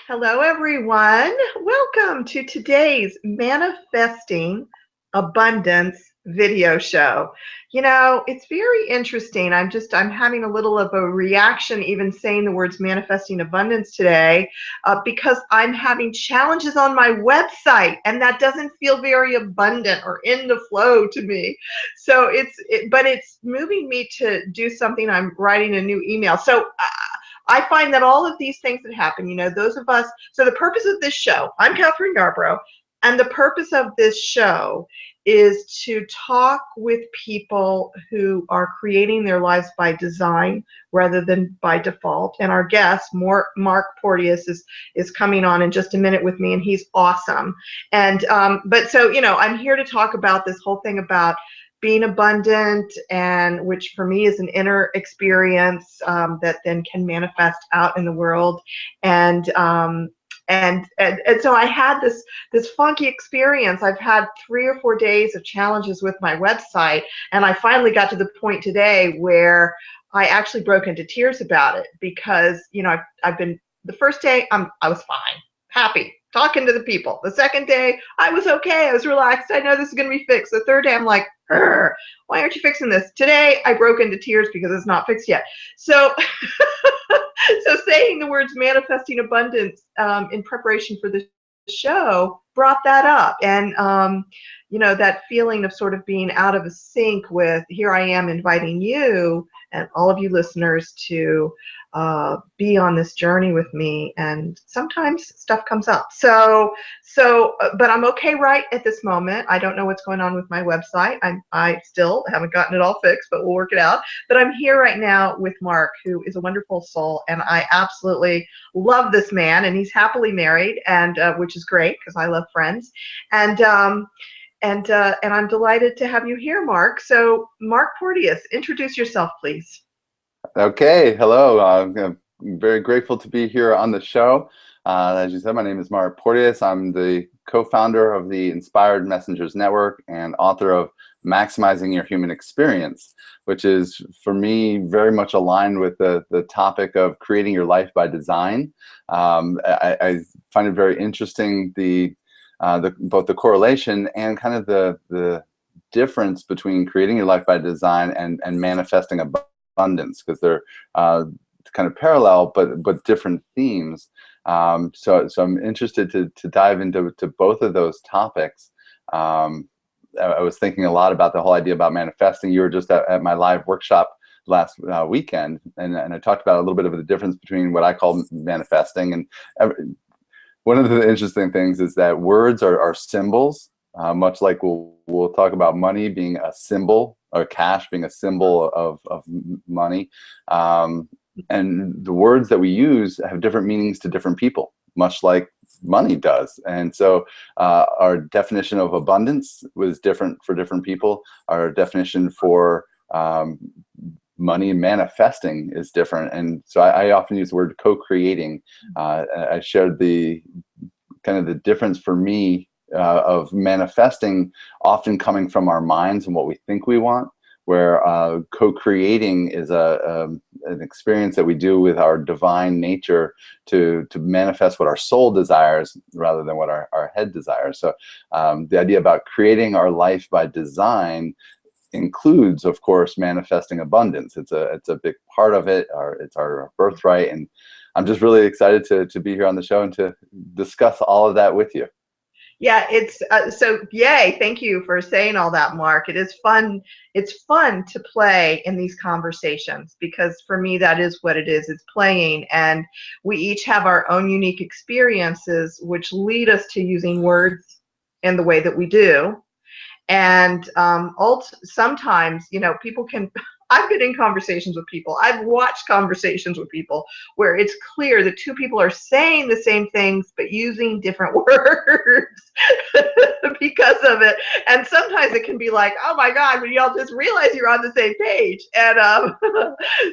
Hello, everyone. Welcome to today's Manifesting Abundance video show. It's very interesting. I'm having a little of a reaction even saying the words manifesting abundance today because I'm having challenges on my website and that doesn't feel very abundant or in the flow to me. So but it's moving me to do something. I'm writing a new email. So I find that all of these things that happen, those of us, so the purpose of this show, I'm Kathryn Yarborough, and the purpose of this show is to talk with people who are creating their lives by design rather than by default. And our guest, Mark Porteous, is coming on in just a minute with me, and he's awesome. And I'm here to talk about this whole thing about being abundant, and which for me is an inner experience that then can manifest out in the world. And so I had this funky experience. I've had 3 or 4 days of challenges with my website, and I finally got to the point today where I actually broke into tears about it because I've been, the first day I was fine, happy, talking to the people. The second day I was okay, I was relaxed, I know this is going to be fixed. The third day I'm like, why aren't you fixing this? Today I broke into tears because it's not fixed yet. So so saying the words manifesting abundance in preparation for the show brought that up. And that feeling of sort of being out of sync with, here I am inviting you and all of you listeners to be on this journey with me, and sometimes stuff comes up. But I'm okay right at this moment. I don't know what's going on with my website. I still haven't gotten it all fixed, but we'll work it out. But I'm here right now with Mark, who is a wonderful soul, and I absolutely love this man, and he's happily married, and which is great because I love friends. And I'm delighted to have you here, Mark. So, Mark Porteous, introduce yourself, please. Okay, hello. I'm very grateful to be here on the show. As you said, my name is Mark Porteous. I'm the co-founder of the Inspired Messengers Network and author of Maximizing Your Human Experience, which is, for me, very much aligned with the topic of creating your life by design. I find it very interesting, both the correlation and kind of the difference between creating your life by design and manifesting abundance, because they're kind of parallel but different themes. So I'm interested to dive into both of those topics. I was thinking a lot about the whole idea about manifesting. You were just at my live workshop last weekend, and I talked about a little bit of the difference between what I call manifesting. And one of the interesting things is that words are symbols, much like we'll talk about money being a symbol, or cash being a symbol of money. And the words that we use have different meanings to different people, much like money does. And so our definition of abundance was different for different people. Our definition for money manifesting is different. And so I often use the word co-creating. I shared the kind of the difference for me of manifesting often coming from our minds and what we think we want, where co-creating is an experience that we do with our divine nature to manifest what our soul desires rather than what our head desires. So the idea about creating our life by design includes, of course, manifesting abundance. It's a big part of it. It's our birthright, and I'm just really excited to be here on the show and to discuss all of that with you. Yeah, it's so yay. Thank you for saying all that, Mark. It is fun. It's fun to play in these conversations because for me, that is what it is. It's playing, and we each have our own unique experiences, which lead us to using words in the way that we do. And sometimes, people can, I've been in conversations with people, I've watched conversations with people where it's clear that two people are saying the same things but using different words because of it. And sometimes it can be like, oh my God, but y'all just realize you're on the same page. And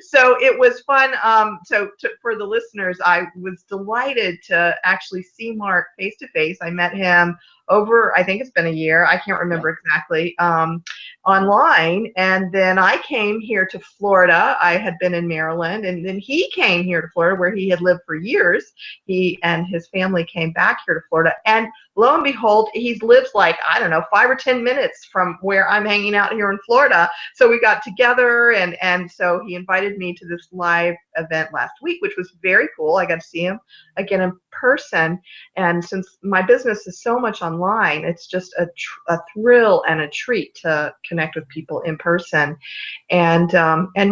so it was fun. For the listeners, I was delighted to actually see Mark face to face. I met him over, I think it's been a year, I can't remember exactly, online. And then I came here to Florida. I had been in Maryland, and then he came here to Florida where he had lived for years. He and his family came back here to Florida, and lo and behold, he lives like, I don't know, 5 or 10 minutes from where I'm hanging out here in Florida. So we got together, and so he invited me to this live event last week, which was very cool. I got to see him again in person. And since my business is so much online, it's just a thrill and a treat to connect with people in person. And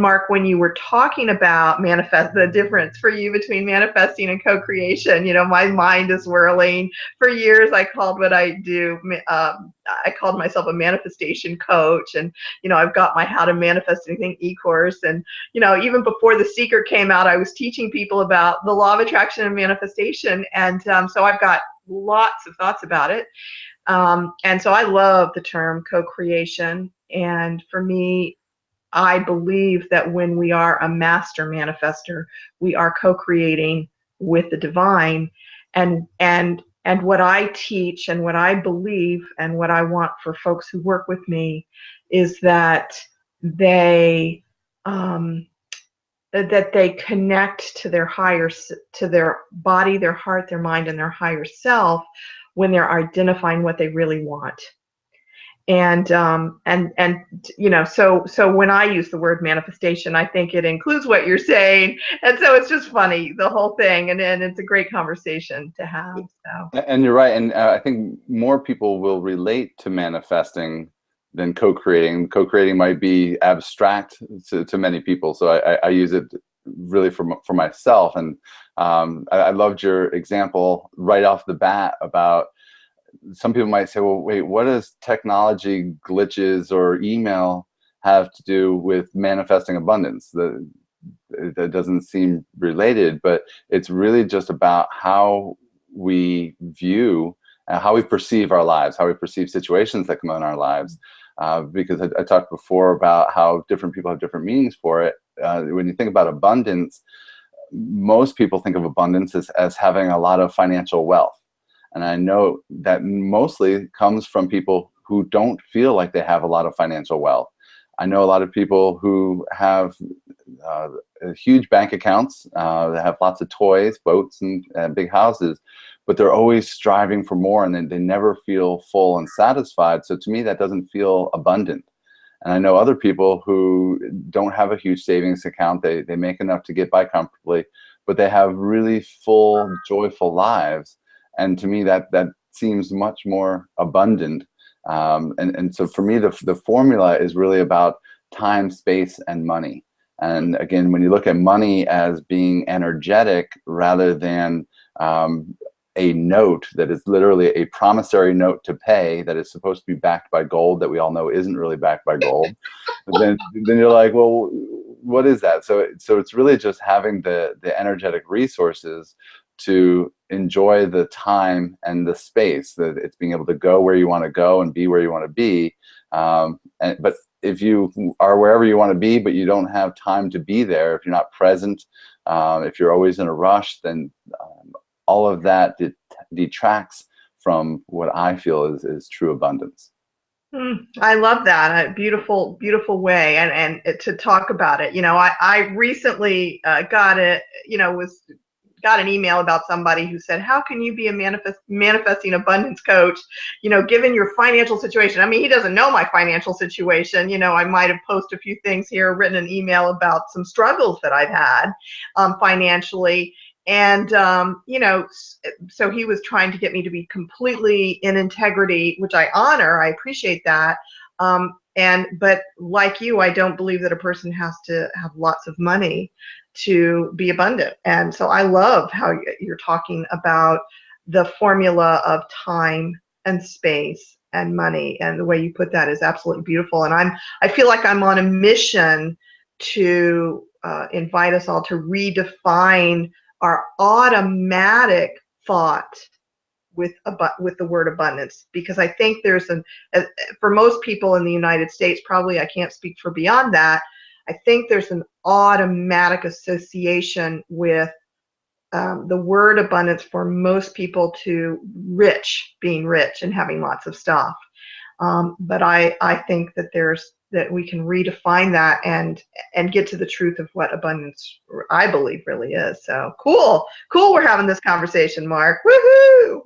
Mark, when you were talking about the difference for you between manifesting and co-creation, my mind is whirling. For years, I called what I do, I called myself a manifestation coach. And, I've got my How to Manifest Anything e-course. And, even before The Secret came out, I was teaching people about the law of attraction and manifestation. And so I've got lots of thoughts about it. And so I love the term co-creation. And for me, I believe that when we are a master manifester, we are co-creating with the divine. And what I teach and what I believe and what I want for folks who work with me is that they connect to their body, their heart, their mind, and their higher self when they're identifying what they really want. And so when I use the word manifestation, I think it includes what you're saying. And so it's just funny, the whole thing. And it's a great conversation to have. So. And you're right. And I think more people will relate to manifesting than co-creating. Co-creating might be abstract to many people. So I use it really for myself. And I loved your example right off the bat about, some people might say, well, wait, what does technology glitches or email have to do with manifesting abundance? That doesn't seem related, but it's really just about how we view and how we perceive our lives, how we perceive situations that come in our lives. Because I talked before about how different people have different meanings for it. When you think about abundance, most people think of abundance as having a lot of financial wealth. And I know that mostly comes from people who don't feel like they have a lot of financial wealth. I know a lot of people who have huge bank accounts, that have lots of toys, boats, and big houses, but they're always striving for more, and they never feel full and satisfied. So to me, that doesn't feel abundant. And I know other people who don't have a huge savings account. They make enough to get by comfortably, but they have really full, joyful lives. And to me, that seems much more abundant. And so for me, the formula is really about time, space, and money. And again, when you look at money as being energetic rather than a note that is literally a promissory note to pay that is supposed to be backed by gold that we all know isn't really backed by gold, then you're like, well, what is that? So it's really just having the energetic resources to enjoy the time and the space, that it's being able to go where you want to go and be where you want to be. But if you are wherever you want to be, but you don't have time to be there, if you're not present, if you're always in a rush, then all of that detracts from what I feel is true abundance. I love that. A beautiful, beautiful way. And to talk about it, I recently got an email about somebody who said, how can you be a manifesting abundance coach, given your financial situation? I mean, he doesn't know my financial situation. I might have posted a few things here, written an email about some struggles that I've had financially. And, so he was trying to get me to be completely in integrity, which I honor. I appreciate that. But like you, I don't believe that a person has to have lots of money to be abundant. And so I love how you're talking about the formula of time and space and money, and the way you put that is absolutely beautiful. And I feel like I'm on a mission to invite us all to redefine our automatic thought with the word abundance, because I think there's for most people in the United States, probably I can't speak for beyond that, I think there's an automatic association with the word abundance for most people to rich, being rich and having lots of stuff. But I think that we can redefine that and get to the truth of what abundance, I believe, really is. So cool. We're having this conversation, Mark. Woohoo!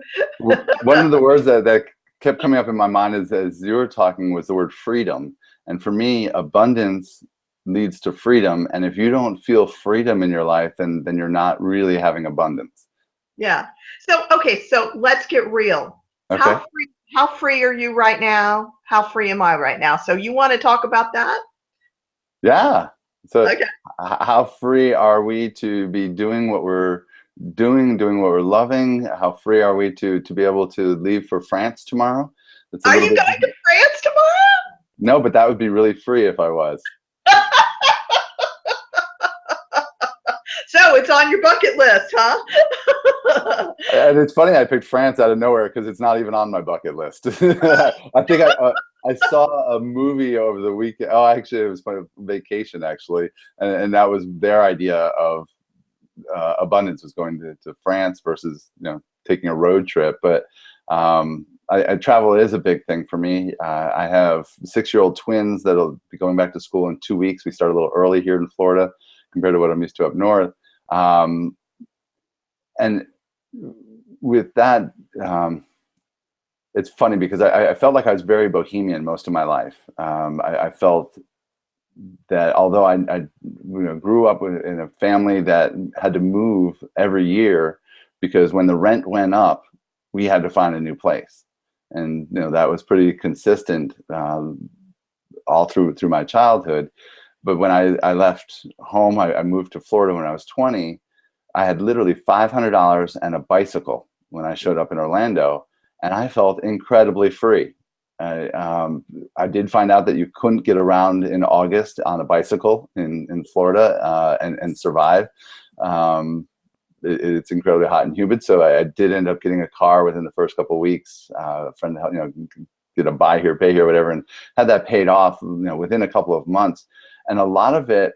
One of the words that kept coming up in my mind as you were talking was the word freedom. And for me, abundance leads to freedom. And if you don't feel freedom in your life, then you're not really having abundance. Yeah. So, okay. So let's get real. Okay. How free are you right now? How free am I right now? So you want to talk about that? Yeah. So Okay. how free are we to be doing what we're doing what we're loving? How free are we to be able to leave for France tomorrow? It's a Are little you bit. going to France tomorrow? No, but that would be really free if I was. So it's on your bucket list, huh? And it's funny I picked France out of nowhere because it's not even on my bucket list. I think I saw a movie over the weekend. Oh, actually, it was my vacation actually, and that was their idea of abundance, was going to France versus taking a road trip. But travel is a big thing for me. I have 6-year-old twins that'll be going back to school in 2 weeks. We start a little early here in Florida compared to what I'm used to up north. And with that, it's funny because I felt like I was very bohemian most of my life. I felt that although I grew up in a family that had to move every year because when the rent went up, we had to find a new place. And that was pretty consistent all through my childhood. But when I left home, I moved to Florida when I was 20. I had literally $500 and a bicycle when I showed up in Orlando, and I felt incredibly free. I did find out that you couldn't get around in August on a bicycle in Florida and survive. It's incredibly hot and humid, so I did end up getting a car within the first couple of weeks. A friend, did a buy here, pay here, whatever, and had that paid off, within a couple of months. And a lot of it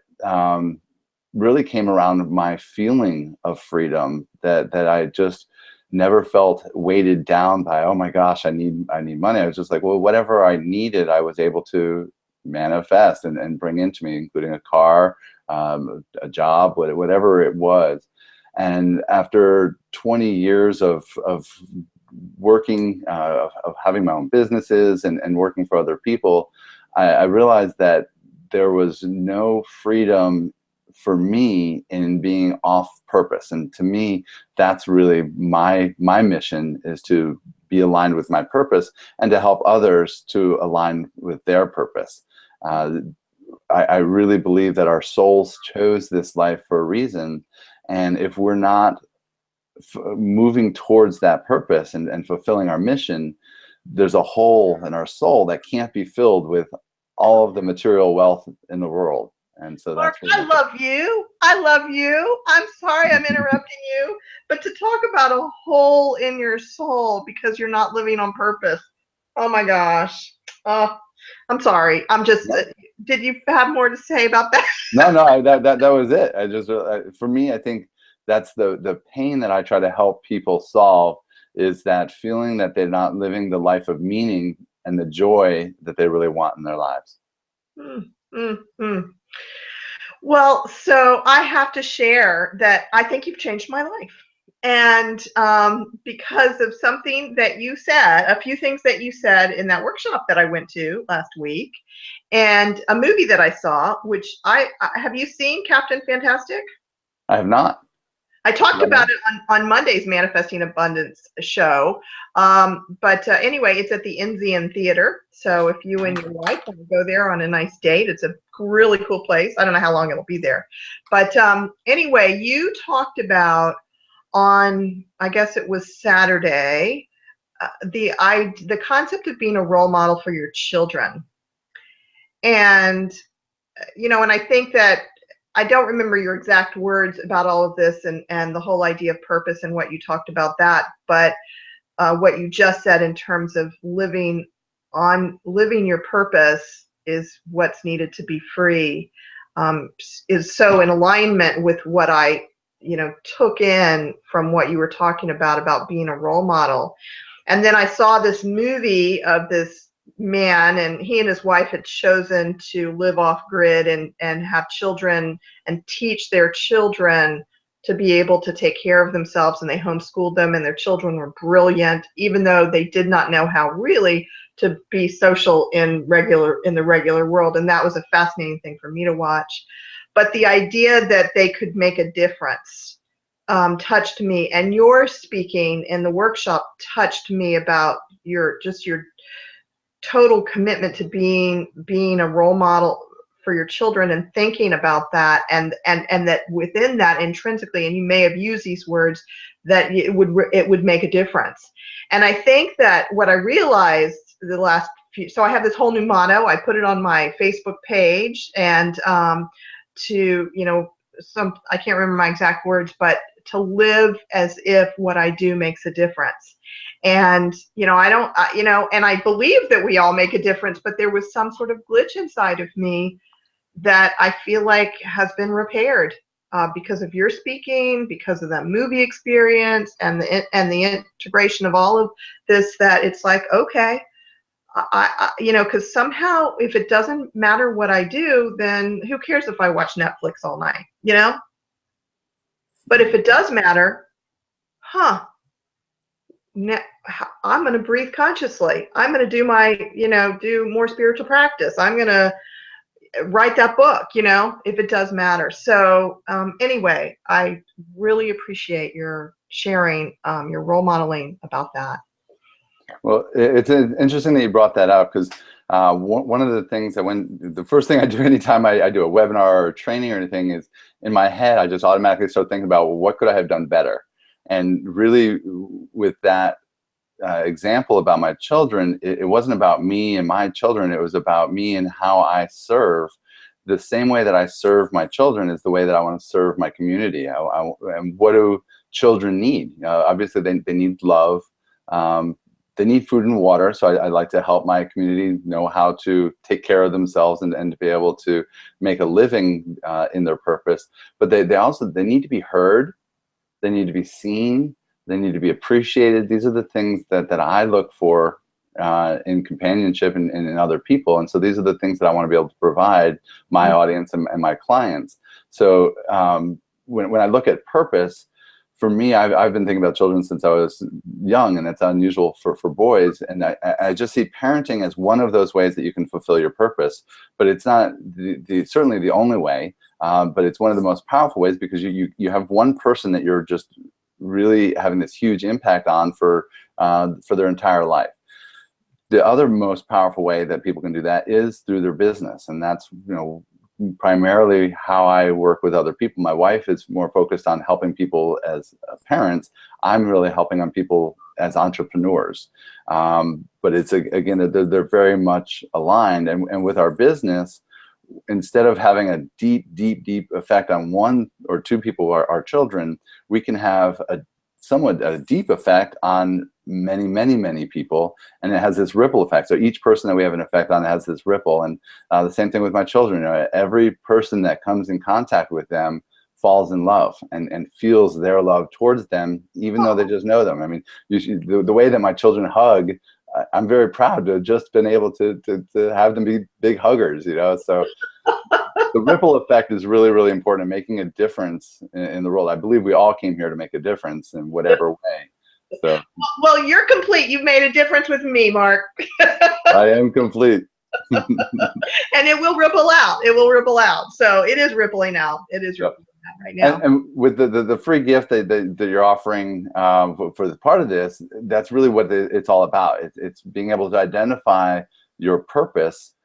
really came around my feeling of freedom that I just never felt weighted down by, oh my gosh, I need money. I was just like, well, whatever I needed, I was able to manifest and bring into me, including a car, a job, whatever it was. And after 20 years of working, of having my own businesses and working for other people, I realized that there was no freedom for me in being off purpose. And to me, that's really my mission, is to be aligned with my purpose and to help others to align with their purpose. I really believe that our souls chose this life for a reason. And if we're not moving towards that purpose and fulfilling our mission, there's a hole in our soul that can't be filled with all of the material wealth in the world. And so Mark, that's I love you. I love you. I'm sorry I'm interrupting you, but to talk about a hole in your soul because you're not living on purpose. Oh my gosh. Oh, I'm sorry. I'm just. Did you have more to say about that? No, that was it. I just, for me, I think that's the pain that I try to help people solve, is that feeling that they're not living the life of meaning and the joy that they really want in their lives. Well, so I have to share that I think you've changed my life. And because of something that you said, a few things that you said in that workshop that I went to last week, and a movie that I saw, which have you seen Captain Fantastic? I have not. I talked about it on Monday's Manifesting Abundance show. But anyway, it's at the Enzian Theater. So if you and your wife want to go there on a nice date, it's a really cool place. I don't know how long it'll be there. But anyway, you talked about on, I guess it was Saturday, the concept of being a role model for your children. And, and I think that I don't remember your exact words about all of this and the whole idea of purpose and what you talked about that, but what you just said in terms of living your purpose is what's needed to be free, is so in alignment with what I took in from what you were talking about being a role model. And then I saw this movie of this man, and he and his wife had chosen to live off grid and have children and teach their children to be able to take care of themselves, and they homeschooled them, and their children were brilliant, even though they did not know how really to be social in the regular world. And that was a fascinating thing for me to watch. But the idea that they could make a difference touched me, and your speaking in the workshop touched me about your total commitment to being a role model for your children, and thinking about that, and that within that intrinsically, and you may have used these words, that it would make a difference. And I think that what I realized the last few, so I have this whole new motto, I put it on my Facebook page, and to, I can't remember my exact words, but to live as if what I do makes a difference. And, and I believe that we all make a difference, but there was some sort of glitch inside of me that I feel like has been repaired because of your speaking, because of that movie experience, and the integration of all of this, that it's like, okay, because somehow if it doesn't matter what I do, then who cares if I watch Netflix all night, But if it does matter, I'm going to breathe consciously. I'm going to do do more spiritual practice. I'm going to write that book, if it does matter. So anyway, I really appreciate your sharing your role modeling about that. Well, it's interesting that you brought that up, because one of the things that the first thing I do anytime I do a webinar or training or anything is, in my head, I just automatically start thinking about, well, what could I have done better? And really, with that example about my children, it wasn't about me and my children. It was about me and how I serve. The same way that I serve my children is the way that I want to serve my community. And what do children need? Obviously, they need love. They need food and water. So I like to help my community know how to take care of themselves and to be able to make a living in their purpose. But they need to be heard. They need to be seen. They need to be appreciated. These are the things that I look for in companionship and in other people. And so these are the things that I want to be able to provide my audience and my clients. So when I look at purpose, for me, I've been thinking about children since I was young, and it's unusual for boys. And I just see parenting as one of those ways that you can fulfill your purpose. But it's not certainly the only way, but it's one of the most powerful ways, because you have one person that you're just really having this huge impact on for their entire life. The other most powerful way that people can do that is through their business, and that's primarily how I work with other people. My wife is more focused on helping people as parents. I'm really helping on people as entrepreneurs. But it's again, they're very much aligned, and with our business, instead of having a deep effect on one or two people, our children, we can have a somewhat deep effect on many people, and it has this ripple effect. So each person that we have an effect on has this ripple. And the same thing with my children. Every person that comes in contact with them falls in love and feels their love towards them, even though they just know them. I mean, the way that my children hug, I'm very proud to have just been able to have them be big huggers, so the ripple effect is really important in making a difference in the world. I believe we all came here to make a difference in whatever way. So, well, you're complete. You've made a difference with me, Mark. I am complete. And it will ripple out. It will ripple out. So it is rippling out. It is rippling out right now. And with the free gift that you're offering for the part of this, that's really what it's all about. It's being able to identify your purpose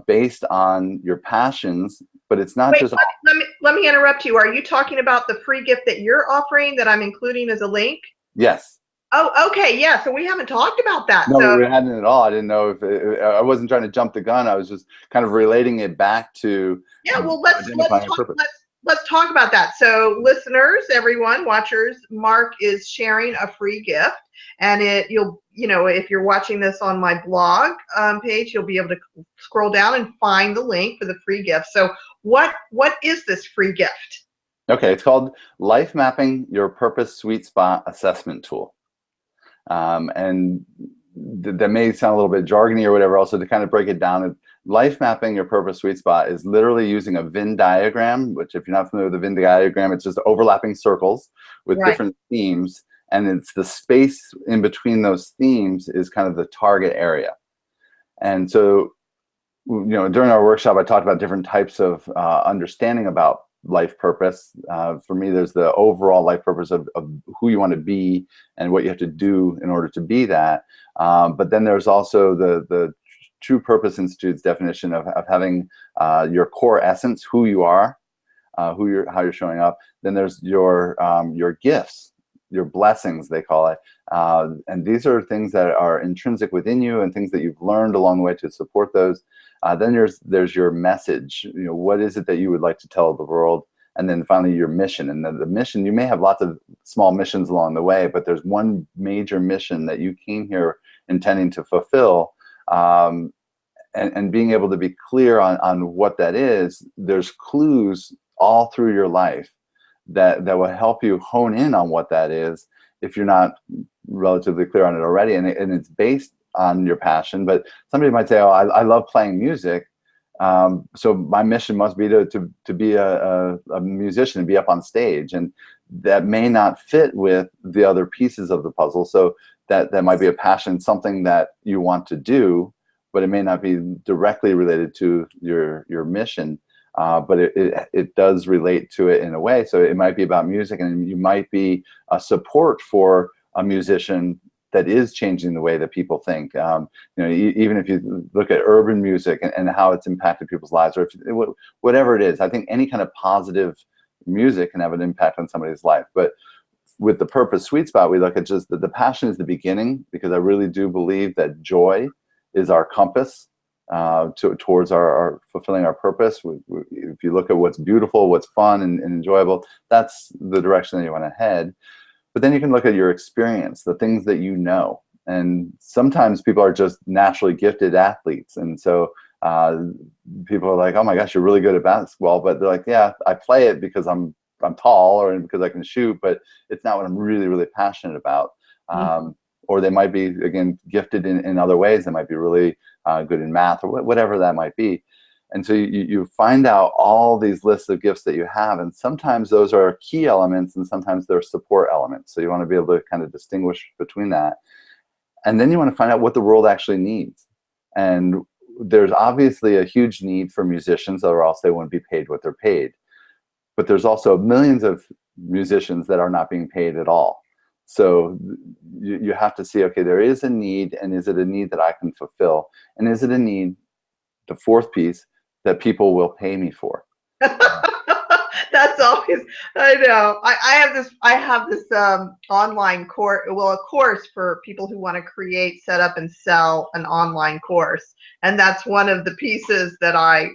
based on your passions, but it's not just. Let me interrupt you. Are you talking about the free gift that you're offering that I'm including as a link? Yes. Oh, okay. Yeah. So we haven't talked about that. No, we hadn't at all. I didn't know if I wasn't trying to jump the gun. I was just kind of relating it back to. Yeah. Well, let's talk about that. So listeners, everyone, watchers, Mark is sharing a free gift, and if you're watching this on my blog page, you'll be able to scroll down and find the link for the free gift. So what is this free gift? Okay, it's called Life Mapping Your Purpose Sweet Spot Assessment Tool. And that may sound a little bit jargony or whatever. Also, to kind of break it down, life mapping your purpose sweet spot is literally using a Venn diagram, which if you're not familiar with the Venn diagram, it's just overlapping circles with Right. different themes. And it's the space in between those themes is kind of the target area. And so, during our workshop, I talked about different types of understanding about life purpose. For me, there's the overall life purpose of who you want to be and what you have to do in order to be that. But then there's also the True Purpose Institute's definition of having your core essence, who you are, how you're showing up. Then there's your gifts, your blessings, they call it. And these are things that are intrinsic within you and things that you've learned along the way to support those. Then there's your message. What is it that you would like to tell the world? And then finally your mission. And the mission, you may have lots of small missions along the way, but there's one major mission that you came here intending to fulfill. And being able to be clear on what that is, there's clues all through your life that will help you hone in on what that is if you're not relatively clear on it already. And it's based on your passion. But somebody might say, oh, I love playing music. So my mission must be to be a musician and be up on stage. And that may not fit with the other pieces of the puzzle. So that might be a passion, something that you want to do, but it may not be directly related to your mission. But it does relate to it in a way. So it might be about music, and you might be a support for a musician that is changing the way that people think. Even if you look at urban music and how it's impacted people's lives, or whatever it is, I think any kind of positive music can have an impact on somebody's life. But with the purpose sweet spot, we look at just the passion is the beginning, because I really do believe that joy is our compass towards our fulfilling our purpose. If you look at what's beautiful, what's fun and enjoyable, that's the direction that you want to head. But then you can look at your experience, the things that you know. And sometimes people are just naturally gifted athletes. And so people are like, oh my gosh, you're really good at basketball. But they're like, yeah, I play it because I'm tall or because I can shoot, but it's not what I'm really, really passionate about. Or they might be, again, gifted in other ways. They might be really good in math or whatever that might be. And so you find out all these lists of gifts that you have, and sometimes those are key elements and sometimes they're support elements. So you want to be able to kind of distinguish between that. And then you want to find out what the world actually needs. And there's obviously a huge need for musicians, or else they wouldn't be paid what they're paid. But there's also millions of musicians that are not being paid at all. So you have to see, okay, there is a need, and is it a need that I can fulfill? And is it a need, the fourth piece, that people will pay me for? That's always, I know. I have this online course, well, a course for people who want to create, set up, and sell an online course. And that's one of the pieces that I,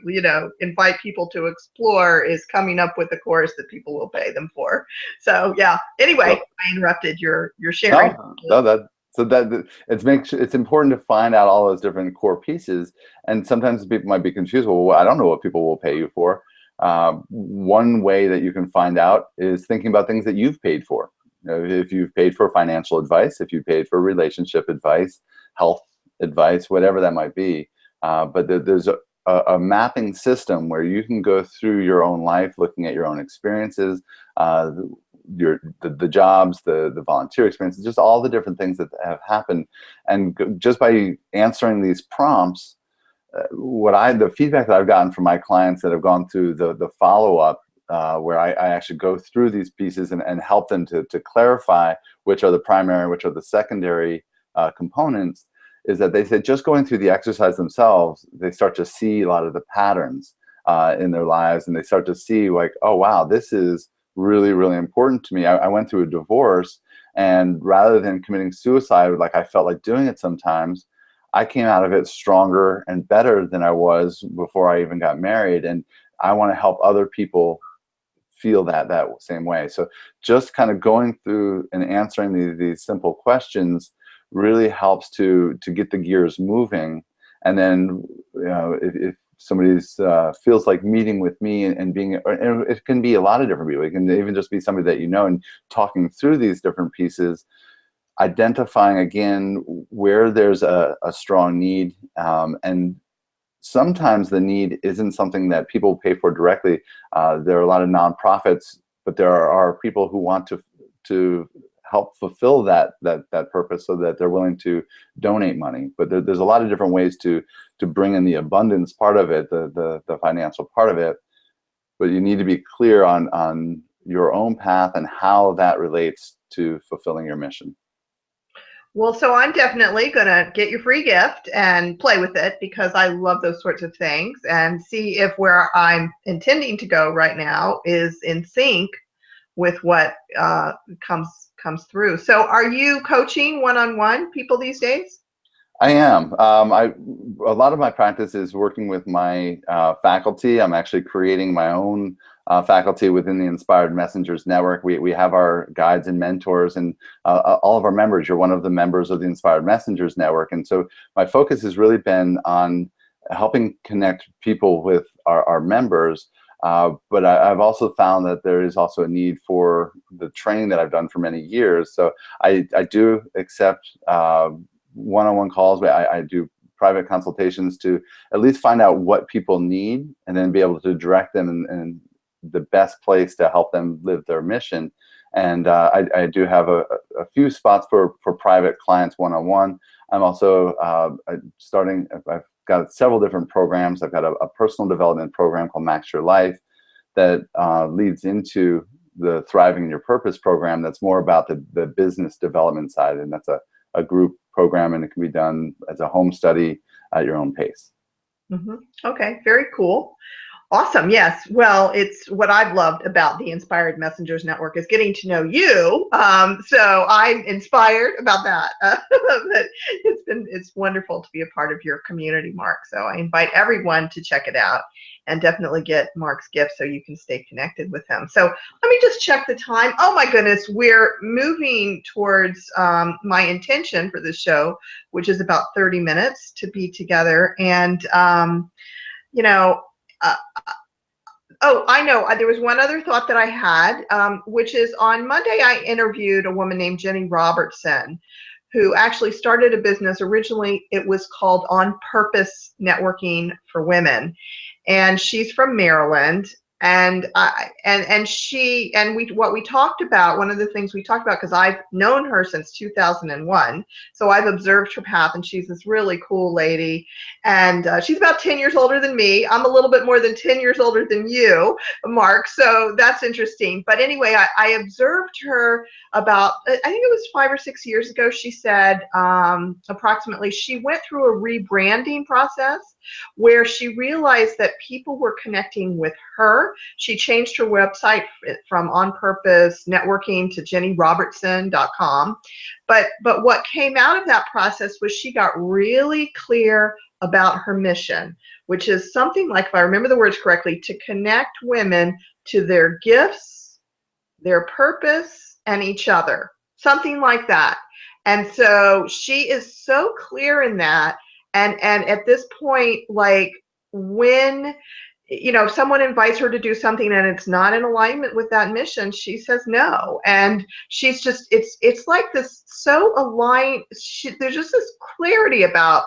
invite people to explore, is coming up with a course that people will pay them for. So yeah. Anyway, I interrupted your sharing. It's important to find out all those different core pieces. And sometimes people might be confused. Well, I don't know what people will pay you for. One way that you can find out is thinking about things that you've paid for. If you've paid for financial advice, if you paid for relationship advice, health advice, whatever that might be. But there's a mapping system where you can go through your own life, looking at your own experiences, the jobs, the volunteer experiences, just all the different things that have happened. And just by answering these prompts, the feedback that I've gotten from my clients that have gone through the follow-up, where I actually go through these pieces and help them to clarify which are the primary, which are the secondary components, is that they say just going through the exercise themselves, they start to see a lot of the patterns in their lives, and they start to see like, oh wow, this is really, really important to me. I went through a divorce, and rather than committing suicide like I felt like doing it sometimes, I came out of it stronger and better than I was before I even got married. And I want to help other people feel that same way. So just kind of going through and answering these simple questions really helps to get the gears moving. And then, if somebody's feels like meeting with me and being, and it can be a lot of different people. It can even just be somebody that you know, and talking through these different pieces, identifying again where there's a strong need, and sometimes the need isn't something that people pay for directly. There are a lot of nonprofits, but there are people who want to help fulfill that purpose, so that they're willing to donate money. But there's a lot of different ways to bring in the abundance part of it, the financial part of it. But you need to be clear on your own path and how that relates to fulfilling your mission. Well, so I'm definitely going to get your free gift and play with it, because I love those sorts of things, and see if where I'm intending to go right now is in sync with what comes through. So are you coaching one-on-one people these days? I am. A lot of my practice is working with my faculty. I'm actually creating my own faculty within the Inspired Messengers Network. We have our guides and mentors, and all of our members. You're one of the members of the Inspired Messengers Network. And so my focus has really been on helping connect people with our members. But I've also found that there is also a need for the training that I've done for many years. So I do accept one-on-one calls, but I do private consultations to at least find out what people need, and then be able to direct them in the best place to help them live their mission. And I do have a few spots for private clients one-on-one. I'm also starting, I've got several different programs. I've got a personal development program called Max Your Life that leads into the Thriving in Your Purpose program. That's more about the business development side, and that's a group program, and it can be done as a home study at your own pace. Mm-hmm. Okay, very cool. Awesome. Yes. Well, it's what I've loved about the Inspired Messengers Network is getting to know you. So I'm inspired about that. But it's wonderful to be a part of your community, Mark. So I invite everyone to check it out, and definitely get Mark's gift so you can stay connected with him. So let me just check the time. Oh my goodness, we're moving towards my intention for this show, which is about 30 minutes to be together. And you know. Oh, I know. There was one other thought that I had, which is on Monday, I interviewed a woman named Jenny Robertson, who actually started a business. Originally, it was called On Purpose Networking for Women. And she's from Maryland. And what we talked about, one of the things we talked about, because I've known her since 2001, so I've observed her path, and she's this really cool lady, and she's about 10 years older than me. I'm a little bit more than 10 years older than you, Mark, so that's interesting. But anyway, I observed her about, I think it was 5 or 6 years ago. She said approximately she went through a rebranding process where she realized that people were connecting with her. She changed her website from On Purpose Networking to jennyrobertson.com. But what came out of that process was she got really clear about her mission, which is something like, if I remember the words correctly, to connect women to their gifts, their purpose, and each other. Something like that. And so she is so clear in that. And at this point, like, when if someone invites her to do something and it's not in alignment with that mission, she says no. And she's just, it's like this, so aligned. There's just this clarity about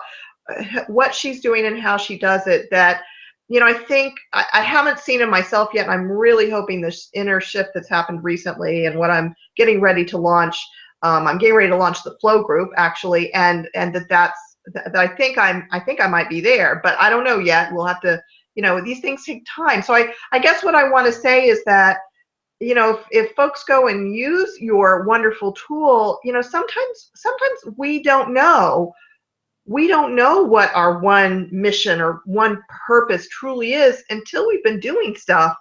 what she's doing and how she does it that, I think I haven't seen in myself yet. And I'm really hoping this inner shift that's happened recently, and what I'm getting ready to launch, I'm getting ready to launch the Flow group actually, and that I think I might be there, but I don't know yet. We'll have to, these things take time. So I guess what I want to say is that, if folks go and use your wonderful tool, sometimes we don't know what our one mission or one purpose truly is until we've been doing stuff.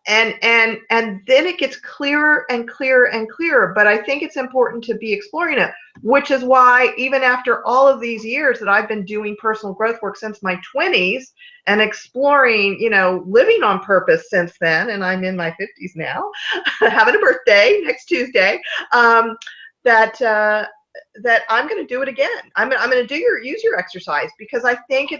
And then it gets clearer and clearer and clearer. But I think it's important to be exploring it, which is why even after all of these years that I've been doing personal growth work since my 20s and exploring, living on purpose since then, and I'm in my 50s now, having a birthday next Tuesday, that I'm going to do it again. I'm going to use your exercise because I think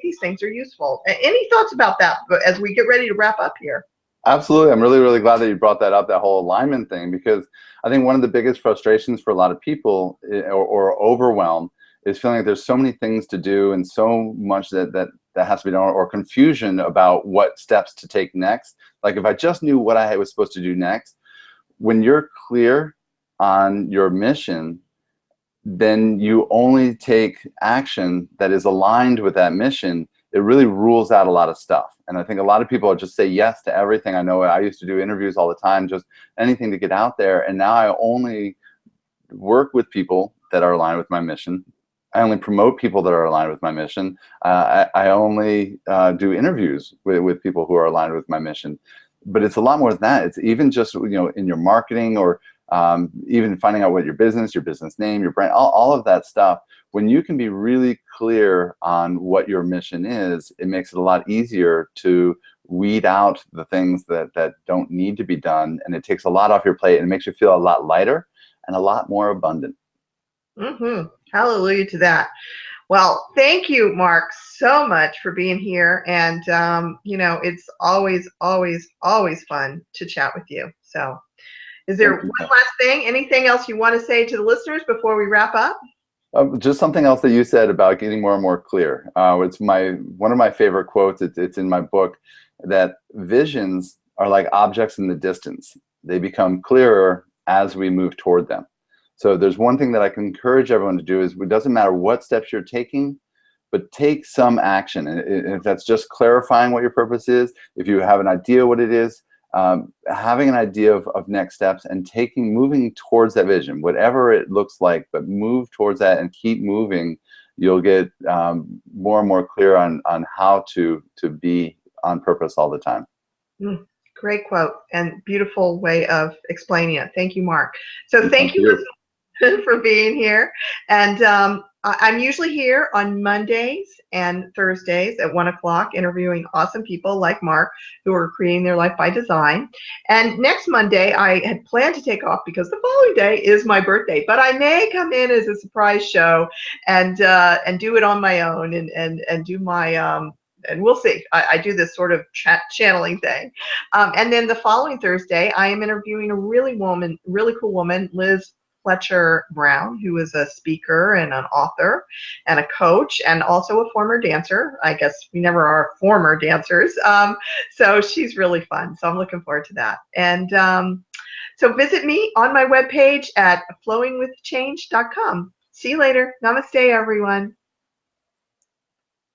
these things are useful. Any thoughts about that as we get ready to wrap up here? Absolutely. I'm really, really glad that you brought that up, that whole alignment thing, because I think one of the biggest frustrations for a lot of people or overwhelm is feeling like there's so many things to do and so much that has to be done, or confusion about what steps to take next. Like if I just knew what I was supposed to do next, when you're clear on your mission, then you only take action that is aligned with that mission. It really rules out a lot of stuff. And I think a lot of people just say yes to everything. I know I used to do interviews all the time, just anything to get out there. And now I only work with people that are aligned with my mission. I only promote people that are aligned with my mission. I only do interviews with people who are aligned with my mission. But it's a lot more than that. It's even just, in your marketing, or even finding out what your business name, your brand, all of that stuff. When you can be really clear on what your mission is, it makes it a lot easier to weed out the things that don't need to be done. And it takes a lot off your plate, and it makes you feel a lot lighter and a lot more abundant. Mm-hmm. Hallelujah to that. Well, thank you, Mark, so much for being here. And, it's always, always, always fun to chat with you. So is there one last thing, anything else you want to say to the listeners before we wrap up? Just something else that you said about getting more and more clear. It's one of my favorite quotes. It's in my book, that visions are like objects in the distance. They become clearer as we move toward them. So there's one thing that I can encourage everyone to do is, it doesn't matter what steps you're taking, but take some action. And if that's just clarifying what your purpose is, if you have an idea what it is, having an idea of next steps and moving towards that vision, whatever it looks like, but move towards that and keep moving, you'll get more and more clear on how to be on purpose all the time. Great quote and beautiful way of explaining it. Thank you, Mark. So thank you for being here. And I'm usually here on Mondays and Thursdays at 1 o'clock interviewing awesome people like Mark who are creating their life by design. And next Monday, I had planned to take off because the following day is my birthday, but I may come in as a surprise show and do it on my own and do my and we'll see. I do this sort of channeling thing. And then the following Thursday, I am interviewing a really cool woman, Liz Fletcher Brown, who is a speaker and an author and a coach and also a former dancer. I guess we never are former dancers. So she's really fun. So I'm looking forward to that. And so visit me on my webpage at flowingwithchange.com. See you later. Namaste, everyone.